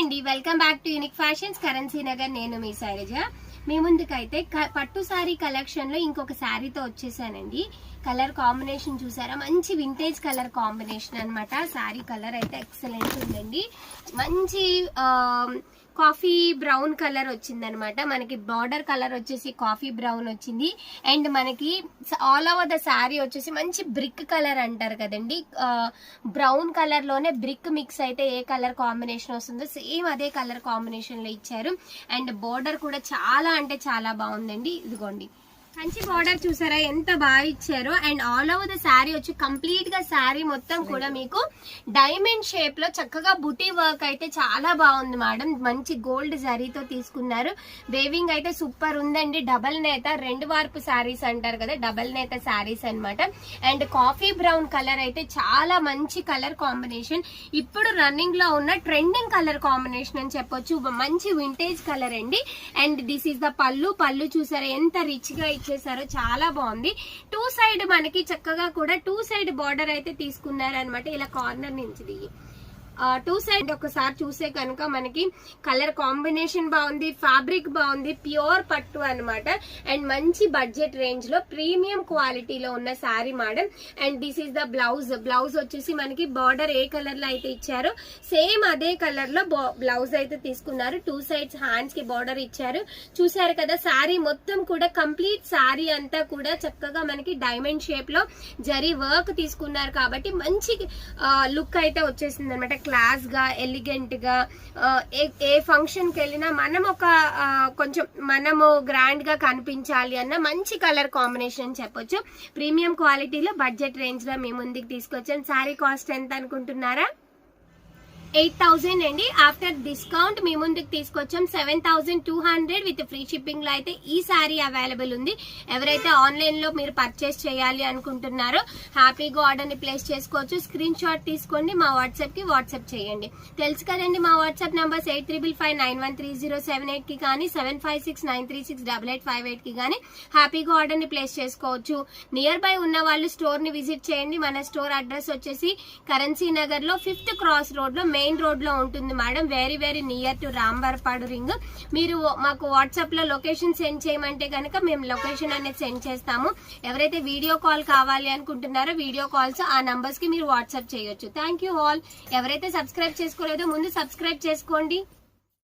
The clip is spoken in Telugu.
అండి, welcome back to unique fashions currency Nagar. నేను మీ శైలజ. మీ ముందుకైతే పట్టు సారీ కలెక్షన్ లో ఇంకొక శారీతో వచ్చేసానండి. కలర్ కాంబినేషన్ చూసారా, మంచి వింటేజ్ కలర్ కాంబినేషన్ అన్నమాట. శారీ కలర్ అయితే ఎక్సలెంట్ ఉందండి. మంచి కాఫీ బ్రౌన్ కలర్ వచ్చిందనమాట. మనకి బార్డర్ కలర్ వచ్చేసి కాఫీ బ్రౌన్ వచ్చింది. అండ్ మనకి ఆల్ ఓవర్ ద శారీ వచ్చేసి మంచి బ్రిక్ కలర్ అంటారు కదండి, బ్రౌన్ కలర్ లోనే బ్రిక్ మిక్స్ అయితే ఏ కలర్ కాంబినేషన్ వస్తుందో సేమ్ అదే కలర్ కాంబినేషన్ లో ఇచ్చారు. అండ్ బార్డర్ కూడా చాలా అంటే చాలా బాగుందండి. ఇదిగోండి మంచి బార్డర్ చూసారా ఎంత బాగా ఇచ్చారో. And all over the sari వచ్చి కంప్లీట్ గా శారీ మొత్తం కూడా మీకు డైమండ్ షేప్ లో చక్కగా బుటీ వర్క్ అయితే చాలా బాగుంది మేడం. మంచి గోల్డ్ జరీతో తీసుకున్నారు. వేవింగ్ అయితే సూపర్ ఉందండి. డబల్ నేత రెండు వార్పు శారీస్ అంటారు కదా, డబల్ నేత శారీస్ అన్నమాట. అండ్ కాఫీ బ్రౌన్ కలర్ అయితే చాలా మంచి కలర్ కాంబినేషన్. ఇప్పుడు రన్నింగ్ లో ఉన్న ట్రెండింగ్ కలర్ కాంబినేషన్ అని చెప్పొచ్చు. మంచి వింటేజ్ కలర్ అండి. అండ్ దిస్ ఈస్ ద పళ్ళు చూసారా ఎంత రిచ్ గా చేశారో, చాలా బాగుంది. టూ సైడ్ మనకి చక్కగా కూడా టూ సైడ్ బార్డర్ అయితే తీసుకున్నారు అనమాట. ఇలా కార్నర్ నుంచి దిగి టూ సైడ్ ఒకసారి చూసే కనుక మనకి కలర్ కాంబినేషన్ బాగుంది, ఫ్యాబ్రిక్ బాగుంది, ప్యూర్ పట్టు అనమాట. అండ్ మంచి బడ్జెట్ రేంజ్ లో ప్రీమియం క్వాలిటీలో ఉన్న sari madam. And this is the blouse వచ్చేసి మనకి బార్డర్ ఏ కలర్ లో అయితే ఇచ్చారో సేమ్ అదే కలర్ లో బ్లౌజ్ అయితే తీసుకున్నారు. టూ సైడ్స్ హ్యాండ్స్ కి బార్డర్ ఇచ్చారు. చూసారు కదా, శారీ మొత్తం కూడా కంప్లీట్ శారీ అంతా కూడా చక్కగా మనకి డైమండ్ షేప్ లో జరీ వర్క్ తీసుకున్నారు కాబట్టి మంచి లుక్ అయితే వచ్చేసింది అనమాట. క్లాస్ గా ఎలిగెంట్ గా ఏ ఫంక్షన్ కి వెళ్ళినా మనం కొంచెం మనము గ్రాండ్ గా కనిపించాలి అన్న మంచి కలర్ కాంబినేషన్ చెప్పొచ్చు. ప్రీమియం క్వాలిటీలో బడ్జెట్ రేంజ్ లో మీ ముందుకు తీసుకొచ్చాం. శారీ కాస్ట్ ఎంత అనుకుంటున్నారా? 8,000 అండి. ఆఫ్టర్ డిస్కౌంట్ మీ ముందుకు తీసుకొచ్చాం 7,200 విత్ ఫ్రీ షిప్పింగ్ లో అయితే ఈ శారీ అవైలబుల్ ఉంది. ఎవరైతే ఆన్లైన్ లో మీరు పర్చేస్ చేయాలి అనుకుంటున్నారో హ్యాపీగా ఆర్డర్ ని ప్లేస్ చేసుకోవచ్చు. స్క్రీన్ షాట్ తీసుకోండి, మా వాట్సాప్ కి వాట్సాప్ చేయండి. తెలుసు కదండి మా వాట్సాప్ నంబర్స్ 8355913078 కి కానీ 7569368858 కి కానీ హ్యాపీగా ఆర్డర్ ని ప్లేస్ చేసుకోవచ్చు. నియర్ బై ఉన్న వాళ్ళు స్టోర్ ని విజిట్ చేయండి. మన స్టోర్ అడ్రస్ వచ్చేసి కరెన్సీ నగర్ లో 5th క్రాస్ రోడ్ లో మెయిన్ రోడ్ లో ఉంటుంది madam. Very very near to Ramavarappadu ring. మీరు మాకు వాట్సాప్ లో లొకేషన్ సెండ్ చేయమంటే కనుక మేము లొకేషన్ అనేది సెండ్ చేస్తాము. ఎవరైతే వీడియో కాల్ కావాలి అనుకుంటున్నారో వీడియో కాల్స్ ఆ నంబర్స్ కి మీరు వాట్సాప్ చేయొచ్చు. Thank you all. ఎవరైతే సబ్స్క్రైబ్ చేసుకోలేదో ముందు సబ్స్క్రైబ్ చేసుకోండి.